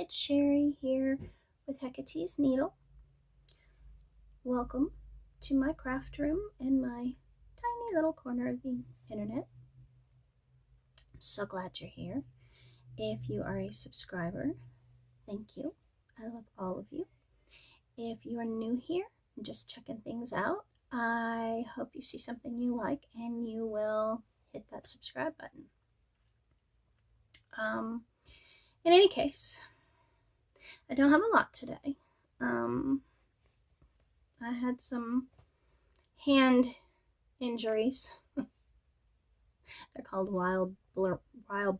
it's Sherry here with Hecate's Needle. Welcome to my craft room in my tiny little corner of the internet. I'm so glad you're here. If you are a subscriber, thank you. I love all of you. If you are new here and just checking things out, I hope you see something you like and you will hit that subscribe button. In any case, I don't have a lot today. I had some hand injuries. They're called wild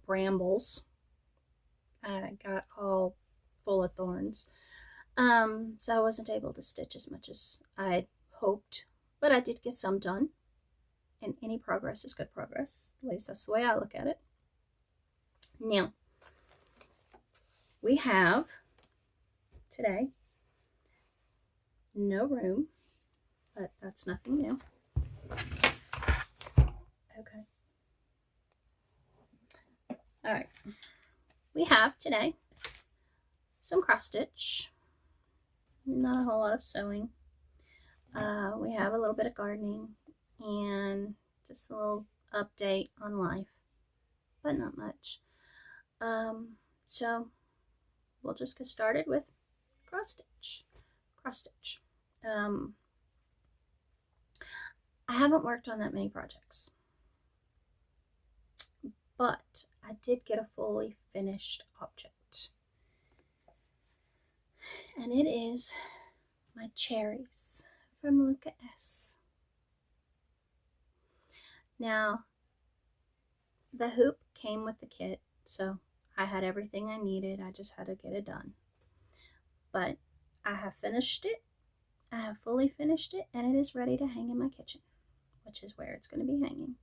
brambles. I got all full of thorns. So I wasn't able to stitch as much as I'd hoped, but I did get some done. And any progress is good progress. At least that's the way I look at it. Now, we have today no room, but that's nothing new. Okay. All right. We have today some cross stitch, not a whole lot of sewing. We have a little bit of gardening and just a little update on life, but not much. So we'll just get started with cross stitch. I haven't worked on that many projects, but I did get a fully finished object, and it is my cherries from Luca S. Now, the hoop came with the kit, so I had everything I needed. I just had to get it done. But I have finished it. I have fully finished it, and it is ready to hang in my kitchen, which is where it's going to be hanging.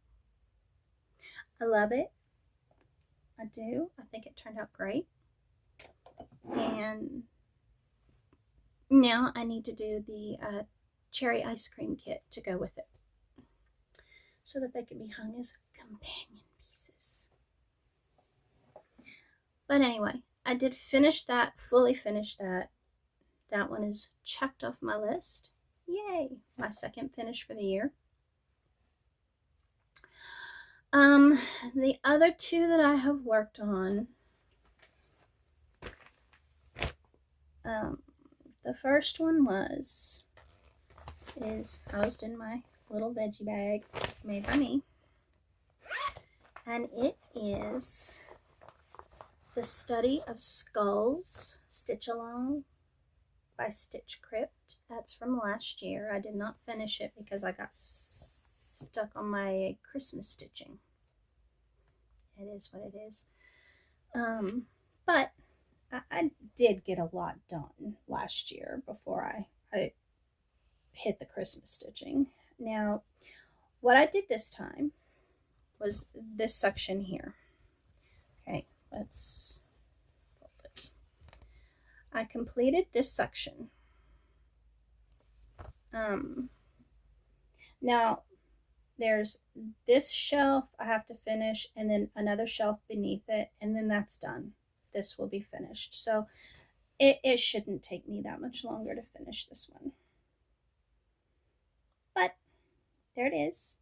I love it. I do. I think it turned out great. And now I need to do the cherry ice cream kit to go with it, so that they can be hung as companion pieces. But anyway, I did finish that, fully finish that. That one is checked off my list. Yay! My second finish for the year. The other two that I have worked on, the first one is housed in my little veggie bag made by me, and it is The Study of Skulls Stitch Along by Stitch Crypt. That's from last year. I did not finish it because I got stuck on my Christmas stitching. It is what it is. But I did get a lot done last year before I hit the Christmas stitching. Now, what I did this time was this section here. Okay, let's fold it. I completed this section. Now, there's this shelf I have to finish, and then another shelf beneath it, and then that's done. This will be finished. So it shouldn't take me that much longer to finish this one. But there it is.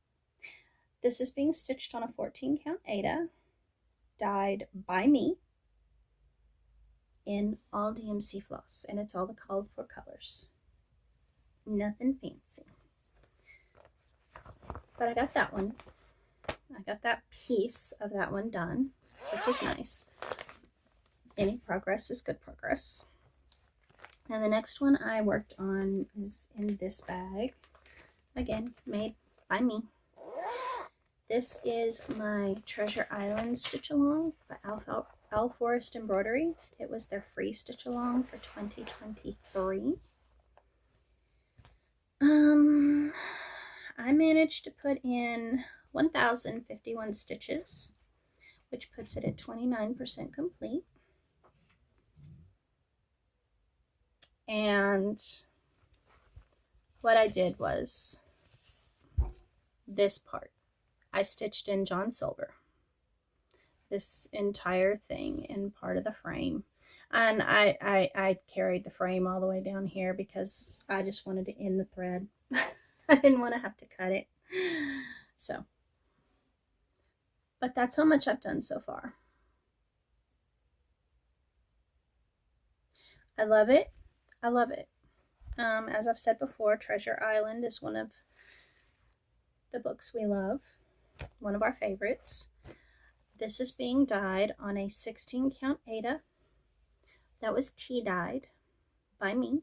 This is being stitched on a 14 count Aida, dyed by me in all DMC floss, and it's all the called for colors. Nothing fancy. But I got that one. I got that piece of that one done, which is nice. Any progress is good progress. Now the next one I worked on is in this bag. Again, made by me. This is my Treasure Island stitch along by Owl Forest Embroidery. It was their free stitch along for 2023. I managed to put in 1,051 stitches, which puts it at 29% complete. And what I did was this part. I stitched in John Silver. this entire thing in part of the frame. And I carried the frame all the way down here because I just wanted to end the thread. I didn't want to have to cut it. So, but that's how much I've done so far. I love it. I love it. As I've said before, Treasure Island is one of the books we love, one of our favorites. This is being dyed on a 16 count Aida that was tea dyed by me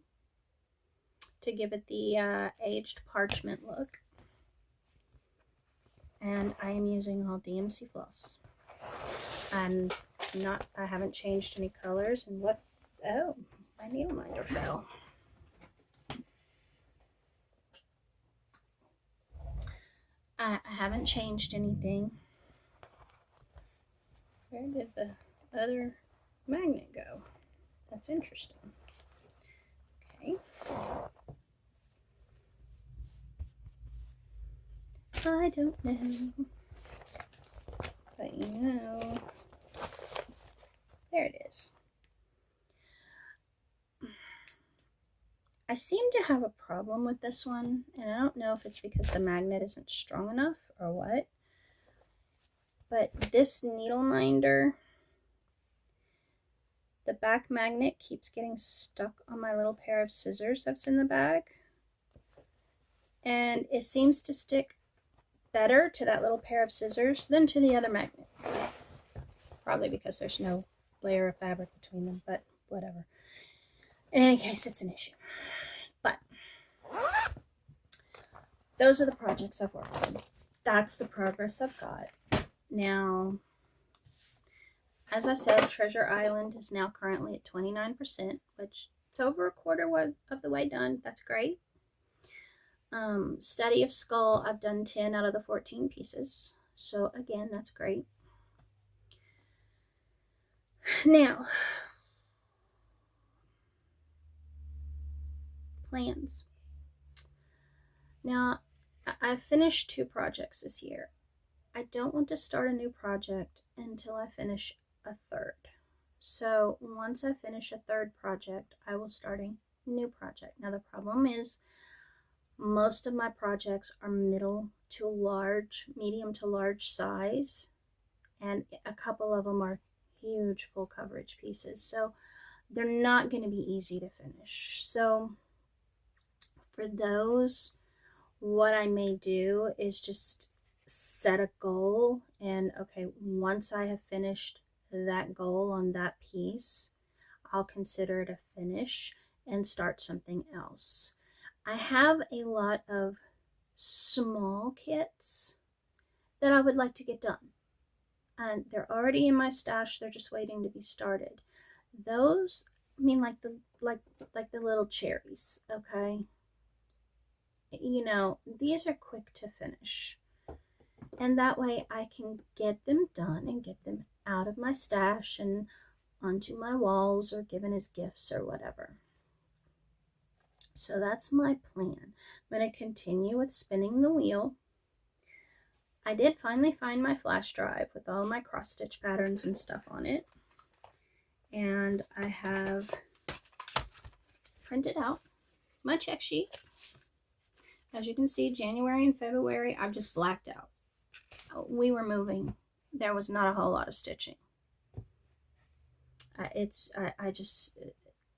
to give it the aged parchment look. And I am using all DMC floss. And I haven't changed any colors. And what? Oh, my needle minder fell. I haven't changed anything. Where did the other magnet go? That's interesting. Okay. I don't know. But you know, there it is. I seem to have a problem with this one, and I don't know if it's because the magnet isn't strong enough or what. But this needle minder, the back magnet keeps getting stuck on my little pair of scissors that's in the bag. And it seems to stick better to that little pair of scissors than to the other magnet. Probably because there's no layer of fabric between them, but whatever. In any case, it's an issue. But those are the projects I've worked on. That's the progress I've got. Now, as I said, Treasure Island is now currently at 29%, which it's over a quarter of the way done. That's great. Study of Skull, I've done 10 out of the 14 pieces. So again, that's great. Now, plans. Now, I've finished 2 projects this year. I don't want to start a new project until I finish a third. So once I finish a third project, I will start a new project. Now the problem is most of my projects are medium to large size, and a couple of them are huge full coverage pieces. So they're not going to be easy to finish. So for those, what I may do is just set a goal, and okay, once I have finished that goal on that piece, I'll consider it a finish and start something else. I have a lot of small kits that I would like to get done, and they're already in my stash. They're just waiting to be started. Those, I mean, like the little cherries, okay? You know, these are quick to finish. And that way I can get them done and get them out of my stash and onto my walls or given as gifts or whatever. So that's my plan. I'm going to continue with spinning the wheel. I did finally find my flash drive with all my cross stitch patterns and stuff on it. And I have printed out my check sheet. As you can see, January and February, I've just blacked out. We were moving. There was not a whole lot of stitching. I just,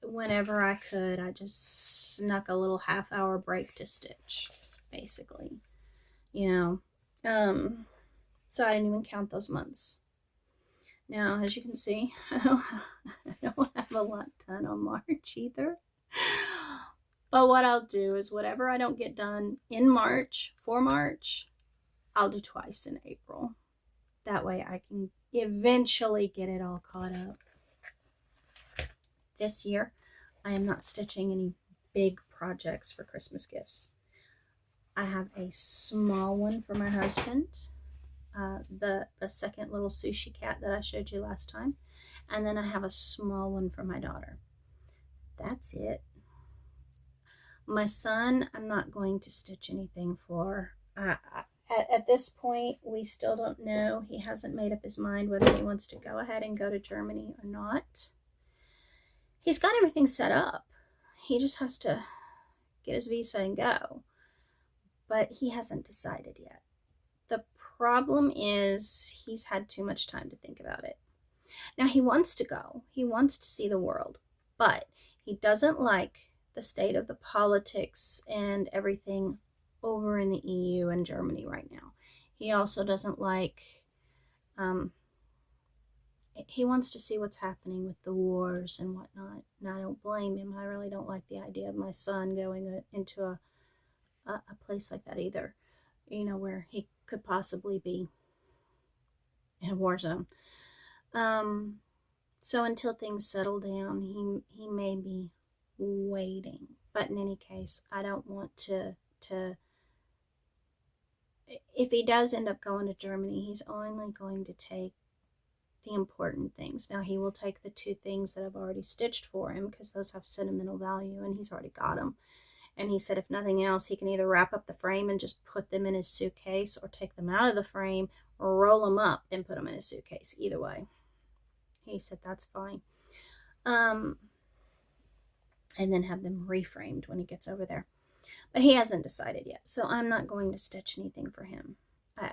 whenever I could, I just snuck a little half-hour break to stitch, basically. You know, so I didn't even count those months. Now, as you can see, I don't have a lot done on March either. But what I'll do is whatever I don't get done in March, for March, I'll do twice in April. That way I can eventually get it all caught up. This year, I am not stitching any big projects for Christmas gifts. I have a small one for my husband, the second little sushi cat that I showed you last time, and then I have a small one for my daughter. That's it. My son, I'm not going to stitch anything for. at this point, we still don't know. He hasn't made up his mind whether he wants to go ahead and go to Germany or not. He's got everything set up. He just has to get his visa and go. But he hasn't decided yet. The problem is he's had too much time to think about it. Now, he wants to go. He wants to see the world. But he doesn't like the state of the politics and everything over in the EU and Germany right now. He also doesn't like, he wants to see what's happening with the wars and whatnot. And I don't blame him. I really don't like the idea of my son going into a place like that either, you know, where he could possibly be in a war zone. So until things settle down, he may be waiting. But in any case, I don't want to if he does end up going to Germany, he's only going to take the important things. Now, he will take the 2 things that I've already stitched for him because those have sentimental value and he's already got them. And he said if nothing else, he can either wrap up the frame and just put them in his suitcase or take them out of the frame or roll them up and put them in his suitcase. Either way. He said that's fine. And then have them reframed when he gets over there. But he hasn't decided yet, so I'm not going to stitch anything for him.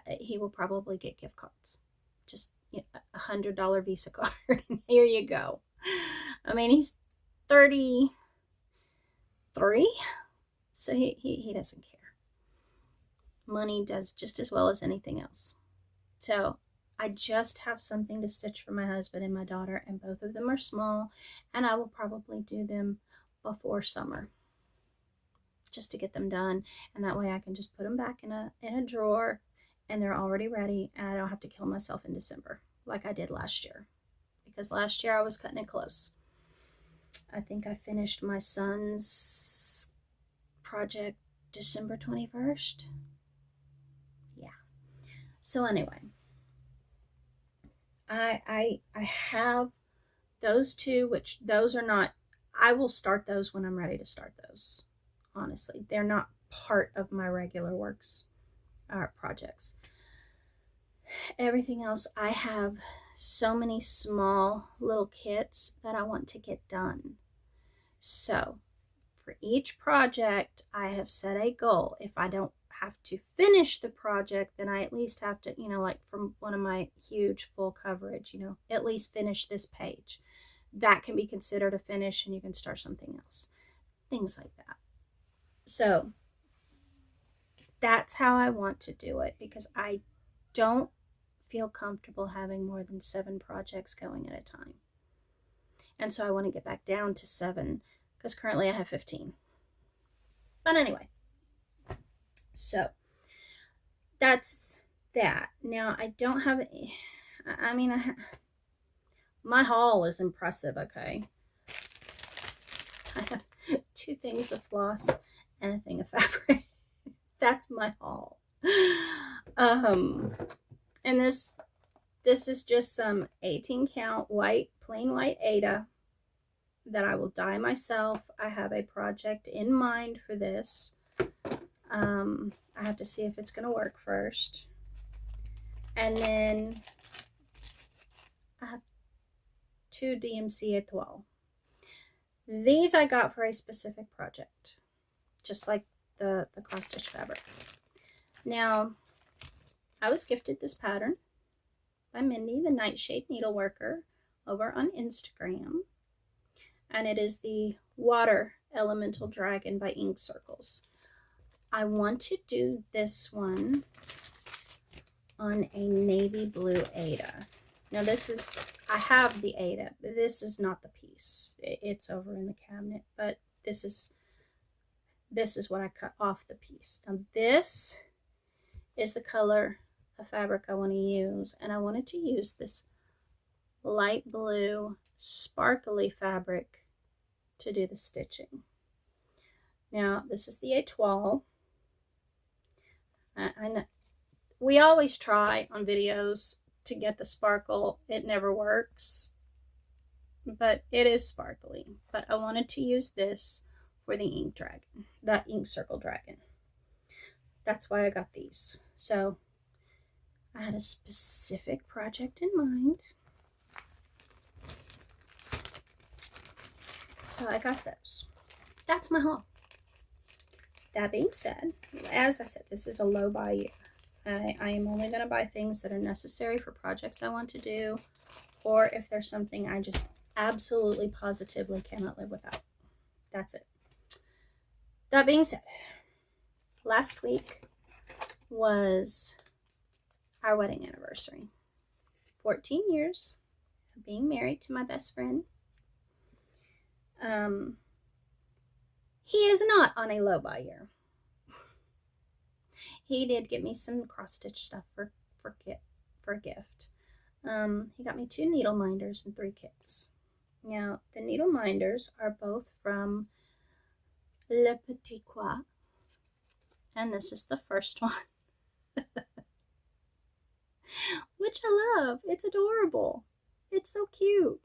He will probably get gift cards. Just $100 Visa card. Here you go. I mean, he's 33, so he doesn't care. Money does just as well as anything else. So I just have something to stitch for my husband and my daughter, and both of them are small, and I will probably do them before summer just to get them done, and that way I can just put them back in a drawer and they're already ready, and I don't have to kill myself in December like I did last year, because last year I was cutting it close. I think I finished my son's project December 21st. Yeah. So anyway, I have those 2, which those are not, I will start those when I'm ready to start those. Honestly, they're not part of my regular works projects. Everything else, I have so many small little kits that I want to get done. So for each project, I have set a goal. If I don't have to finish the project, then I at least have to, like from one of my huge full coverage, at least finish this page. That can be considered a finish, and you can start something else. Things like that. So that's how I want to do it, because I don't feel comfortable having more than 7 projects going at a time. And so I want to get back down to 7 because currently I have 15. But anyway, so that's that. Now I don't have, my haul is impressive, okay? I have 2 things of floss and a thing of fabric. That's my haul. And this is just some 18 count white, plain white Aida that I will dye myself. I have a project in mind for this. I have to see if it's going to work first. And then I have 2 DMC Etoile. These I got for a specific project, just like the cross stitch fabric. Now, I was gifted this pattern by Mindy, the Nightshade Needleworker, over on Instagram. And it is the Water Elemental Dragon by Ink Circles. I want to do this one on a navy blue Aida. Now this is, I have the Aida, but this is not the piece. It's over in the cabinet, but this is what I cut off the piece. Now this is the color of fabric I want to use, and I wanted to use this light blue sparkly fabric to do the stitching. Now this is the Etoile. I know we always try on videos to get the sparkle. It never works, but it is sparkly. But I wanted to use this for the ink dragon, the ink circle dragon. That's why I got these. So I had a specific project in mind. So I got those. That's my haul. That being said, as I said, this is a low buy year. I am only going to buy things that are necessary for projects I want to do, or if there's something I just absolutely positively cannot live without. That's it. That being said, last week was our wedding anniversary. 14 years of being married to my best friend. He is not on a low buy year. He did get me some cross-stitch stuff for a gift. He got me 2 needle minders and 3 kits. Now, the needle minders are both from Le Petit Quoi, and this is the first one, which I love. It's adorable. It's so cute.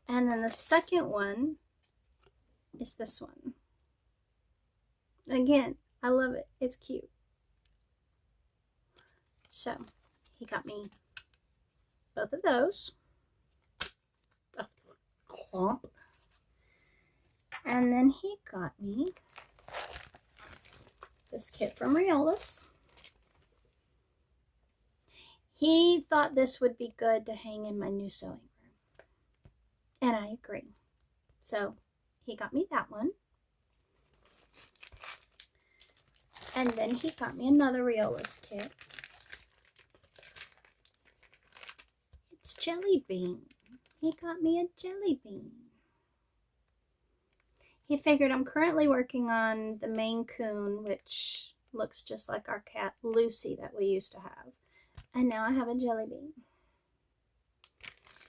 And then the second one is this one. Again, I love it. It's cute. So, he got me both of those. Oh, clomp. And then he got me this kit from Riolis. He thought this would be good to hang in my new sewing room. And I agree. So he got me that one. And then he got me another Riolis kit. It's jelly bean. He got me a jelly bean. He figured I'm currently working on the Maine Coon, which looks just like our cat Lucy that we used to have. And now I have a jelly bean.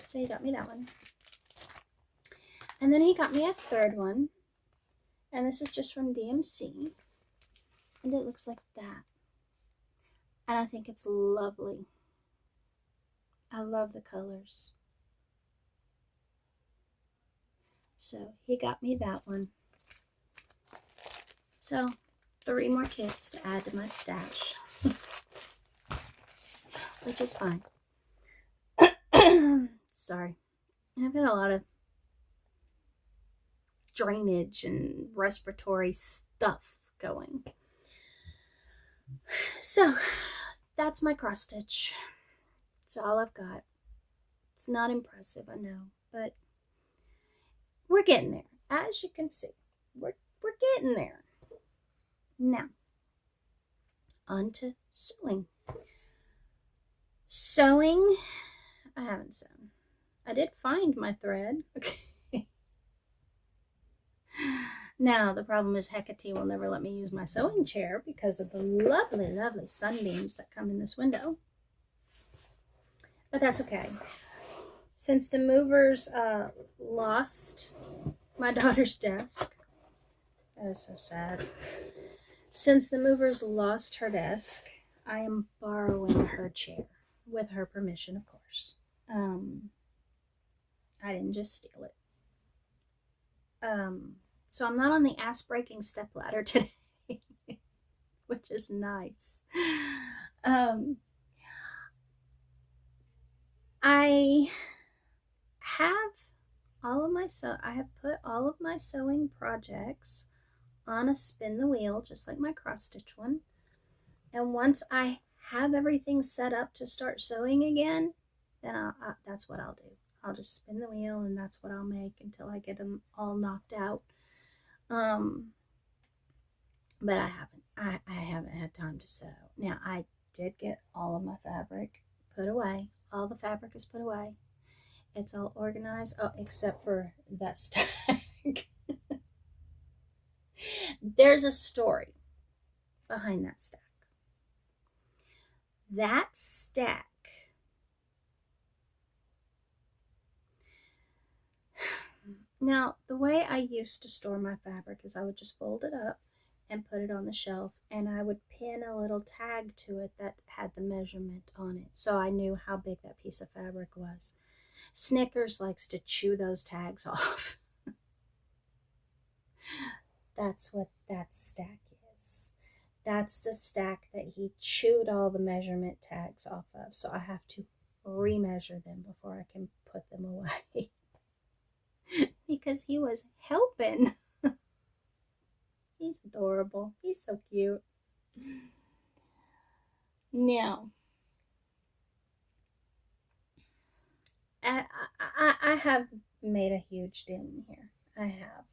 So he got me that one. And then he got me a third one. And this is just from DMC. And it looks like that. And I think it's lovely. I love the colors. So he got me that one. So 3 more kits to add to my stash. Which is fine. Sorry. I've got a lot of drainage and respiratory stuff going. So that's my cross stitch. It's all I've got. It's not impressive, I know, but we're getting there. As you can see, we're getting there. Now, on to sewing. Sewing, I haven't sewn. I did find my thread. Okay. Now, the problem is Hecate will never let me use my sewing chair because of the lovely, lovely sunbeams that come in this window. But that's okay. Since the movers lost my daughter's desk, that is so sad. Since the movers lost her desk, I am borrowing her chair. With her permission, of course. I didn't just steal it. So I'm not on the ass-breaking stepladder today, which is nice. I have I have put all of my sewing projects on a spin the wheel, just like my cross stitch one. And once I have everything set up to start sewing again, then that's what I'll do. I'll just spin the wheel, and that's what I'll make until I get them all knocked out. But I haven't had time to sew. Now, I did get all of my fabric put away. All the fabric is put away. It's all organized. Oh, except for that stack. There's a story behind that stack. That stack now, the way I used to store my fabric is I would just fold it up and put it on the shelf, and I would pin a little tag to it that had the measurement on it, so I knew how big that piece of fabric was. Snickers likes to chew those tags off. That's what that stack is. That's the stack that he chewed all the measurement tags off of. So I have to remeasure them before I can put them away. Because he was helping. He's adorable. He's so cute. Now, I have made a huge dent in here. I have.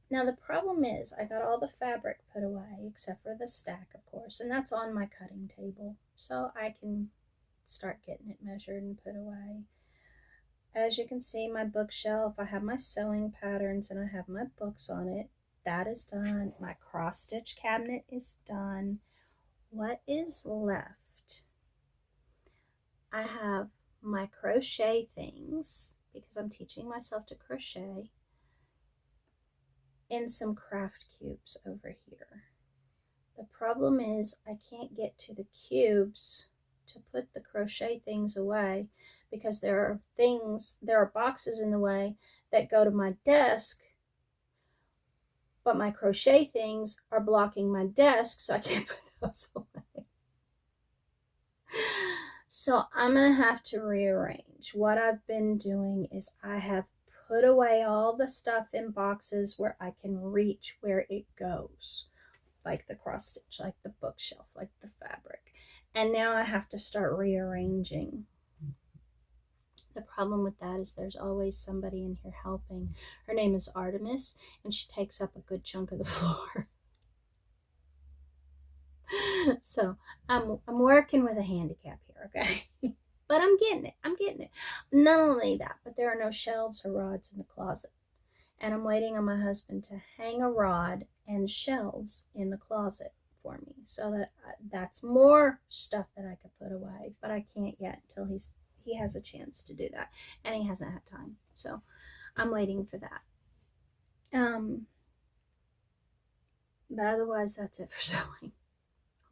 Now the problem is I got all the fabric put away except for the stack, of course, and that's on my cutting table, so I can start getting it measured and put away. As you can see, my bookshelf, I have my sewing patterns and I have my books on it. That is done. My cross stitch cabinet is done. What is left? I have my crochet things because I'm teaching myself to crochet, and some craft cubes over here. The problem is I can't get to the cubes to put the crochet things away because there are boxes in the way that go to my desk, but my crochet things are blocking my desk, so I can't put those away. So I'm going to have to rearrange. What I've been doing is I have put away all the stuff in boxes where I can reach where it goes, like the cross stitch, like the bookshelf, like the fabric. And now I have to start rearranging. The problem with that is there's always somebody in here helping. Her name is Artemis, and she takes up a good chunk of the floor. So I'm working with a handicap here, okay? But I'm getting it. I'm getting it. Not only that, but there are no shelves or rods in the closet. And I'm waiting on my husband to hang a rod and shelves in the closet for me, so that that's more stuff that I could put away. But I can't yet until he has a chance to do that, and he hasn't had time. So I'm waiting for that. But otherwise, that's it for sewing.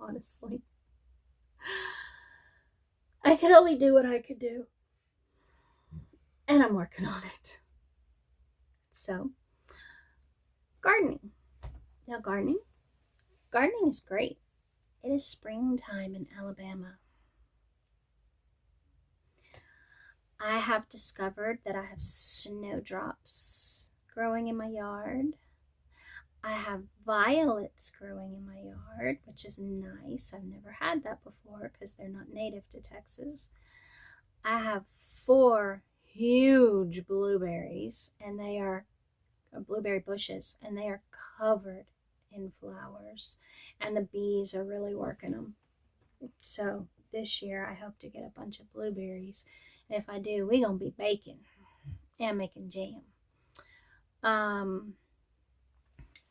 Honestly, I could only do what I could do, and I'm working on it. So, gardening. Now, gardening is great. It is springtime in Alabama. I have discovered that I have snowdrops growing in my yard. I have violets growing in my yard, which is nice. I've never had that before because they're not native to Texas. I have 4 huge blueberries, and they are blueberry bushes, and they are covered in flowers, and the bees are really working them. So this year I hope to get a bunch of blueberries, and if I do, we're gonna be baking and making jam.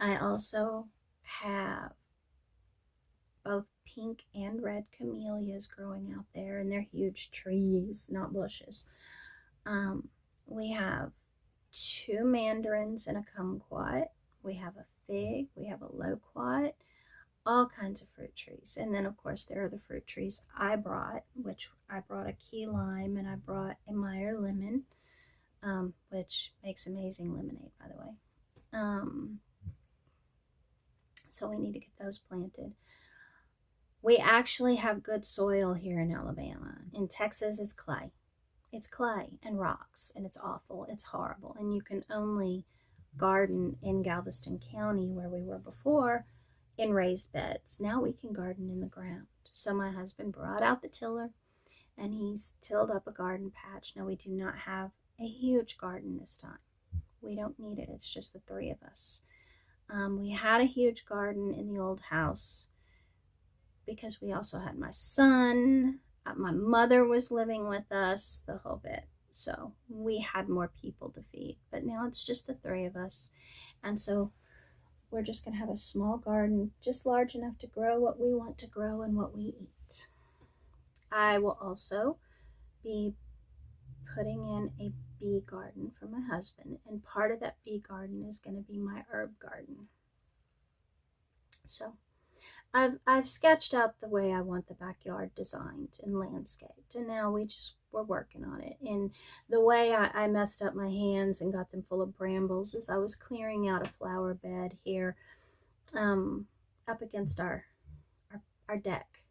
I also have both pink and red camellias growing out there, and they're huge trees, not bushes. We have 2 mandarins and a kumquat. We have a fig, we have a loquat, all kinds of fruit trees. And then, of course, there are the fruit trees I brought, which I brought a key lime and I brought a Meyer lemon, which makes amazing lemonade, by the way. So we need to get those planted. We actually have good soil here in Alabama. In Texas, it's clay. It's clay and rocks, and it's awful. It's horrible. And you can only garden in Galveston County, where we were before, in raised beds. Now we can garden in the ground. So my husband brought out the tiller, and he's tilled up a garden patch. Now we do not have a huge garden this time. We don't need it. It's just the 3 of us. We had a huge garden in the old house because we also had my son. My mother was living with us, the whole bit. So we had more people to feed. But now it's just the 3 of us. And so we're just going to have a small garden, just large enough to grow what we want to grow and what we eat. I will also be putting in a bee garden for my husband, and part of that bee garden is going to be my herb garden. So I've sketched out the way I want the backyard designed and landscaped, and now we're working on it. And the way I messed up my hands and got them full of brambles is I was clearing out a flower bed here, up against our deck,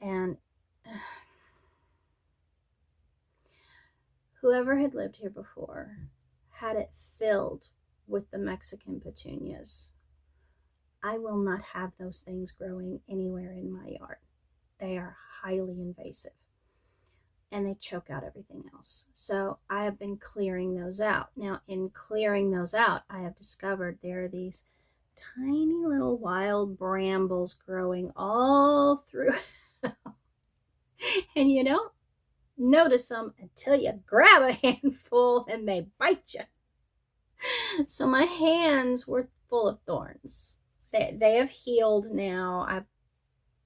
and whoever had lived here before had it filled with the Mexican petunias. I will not have those things growing anywhere in my yard. They are highly invasive and they choke out everything else. So I have been clearing those out. Now, in clearing those out, I have discovered there are these tiny little wild brambles growing all through. And you don't notice them until you grab a handful and they bite you. So my hands were full of thorns. They have healed now. I've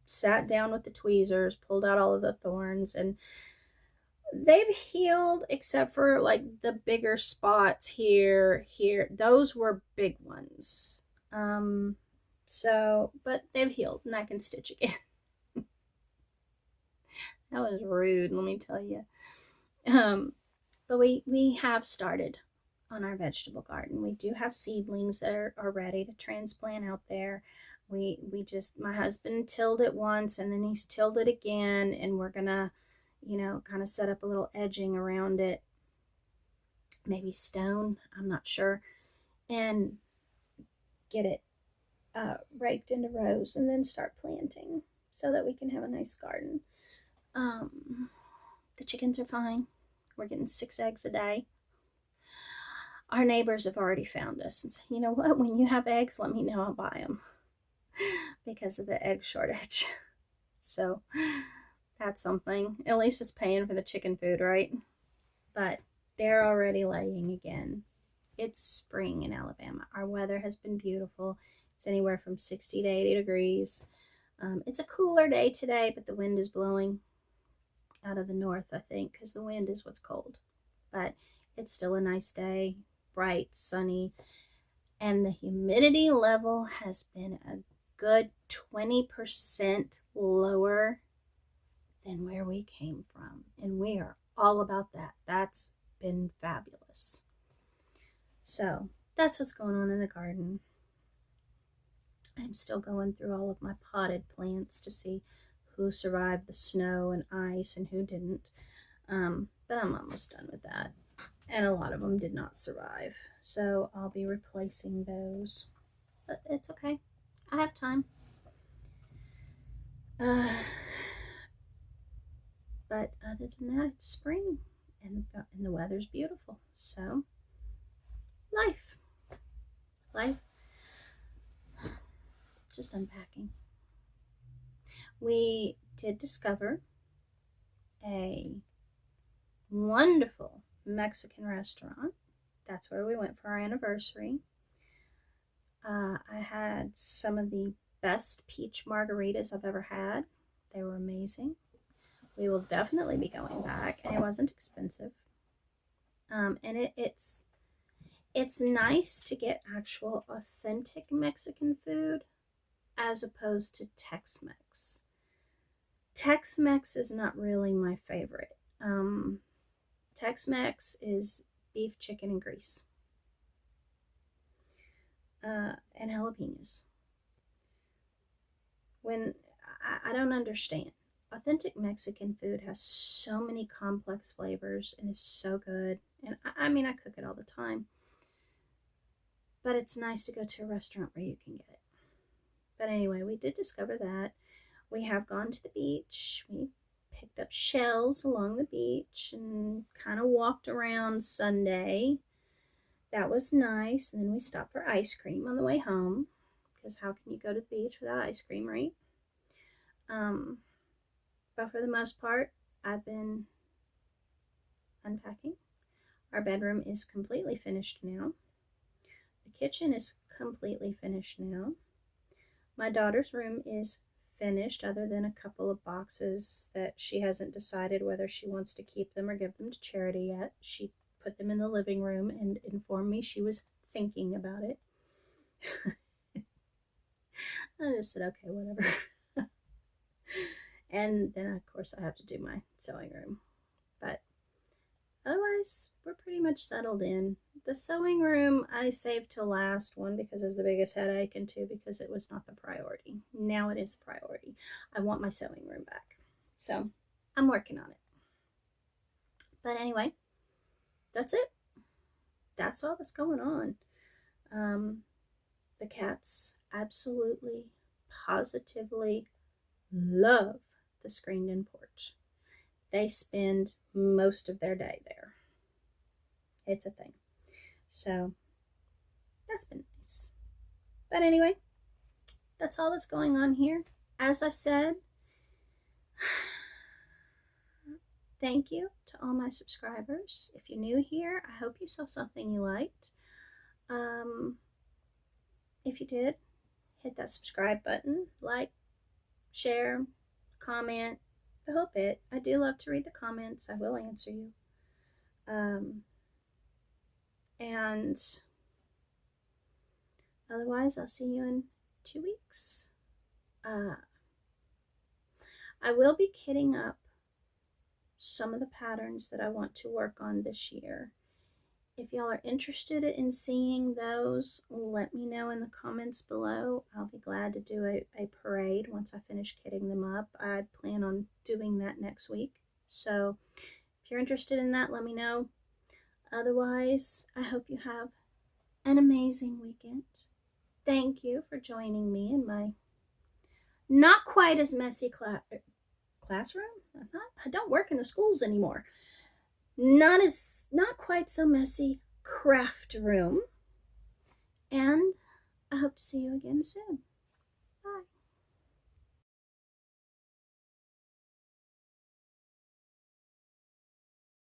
sat down with the tweezers, pulled out all of the thorns, and they've healed except for like the bigger spots here. Those were big ones. But they've healed and I can stitch again. That was rude, let me tell you. But we have started on our vegetable garden. We do have seedlings that are ready to transplant out there. My husband tilled it once and then he's tilled it again, and we're gonna, kind of set up a little edging around it. Maybe stone, I'm not sure. And get it raked into rows and then start planting so that we can have a nice garden. The chickens are fine. We're getting 6 eggs a day. Our neighbors have already found us and said, you know what, when you have eggs, let me know, I'll buy them because of the egg shortage. So that's something. At least it's paying for the chicken food, right? But they're already laying again. It's spring in Alabama. Our weather has been beautiful. It's anywhere from 60 to 80 degrees. It's a cooler day today, but the wind is blowing out of the north, I think, because the wind is what's cold. But it's still a nice day, bright, sunny, and the humidity level has been a good 20% lower than where we came from, and we are all about that. That's been fabulous. So that's what's going on in the garden. I'm still going through all of my potted plants to see who survived the snow and ice and who didn't. But I'm almost done with that. And a lot of them did not survive. So I'll be replacing those. But it's okay. I have time. But other than that, it's spring. And the weather's beautiful. So, life. Just unpacking. We did discover a wonderful Mexican restaurant. That's where we went for our anniversary. I had some of the best peach margaritas I've ever had. They were amazing. We will definitely be going back, and it wasn't expensive. And it's nice to get actual authentic Mexican food as opposed to Tex-Mex. Tex-Mex is not really my favorite. Tex-Mex is beef, chicken, and grease. And jalapenos. When I don't understand. Authentic Mexican food has so many complex flavors and is so good. And I mean, I cook it all the time. But it's nice to go to a restaurant where you can get it. But anyway, we did discover that. We have gone to the beach. We picked up shells along the beach and kind of walked around Sunday. That was nice. And then we stopped for ice cream on the way home. Because how can you go to the beach without ice cream, right? But for the most part, I've been unpacking. Our bedroom is completely finished now. The kitchen is completely finished now. My daughter's room is finished, other than a couple of boxes that she hasn't decided whether she wants to keep them or give them to charity yet. She put them in the living room and informed me she was thinking about it. I just said, okay, whatever. And then, of course, I have to do my sewing room. But otherwise, we're pretty much settled in. The sewing room I saved till last, one because it was the biggest headache, and two because it was not the priority. Now it is the priority. I want my sewing room back. So I'm working on it. But anyway, that's it. That's all that's going on. The cats absolutely, positively love the screened-in porch. They spend most of their day there. It's a thing. So that's been nice. But anyway, that's all that's going on here. As I said, thank you to all my subscribers. If you're new here, I hope you saw something you liked. If you did, hit that subscribe button, like, share, comment, the whole bit. I do love to read the comments. I will answer you. And otherwise, I'll see you in 2 weeks. I will be kitting up some of the patterns that I want to work on this year. If y'all are interested in seeing those, let me know in the comments below. I'll be glad to do a parade once I finish kitting them up. I plan on doing that next week. So if you're interested in that, let me know. Otherwise, I hope you have an amazing weekend. Thank you for joining me in my not quite as messy classroom. I don't work in the schools anymore. Not quite so messy craft room. And I hope to see you again soon.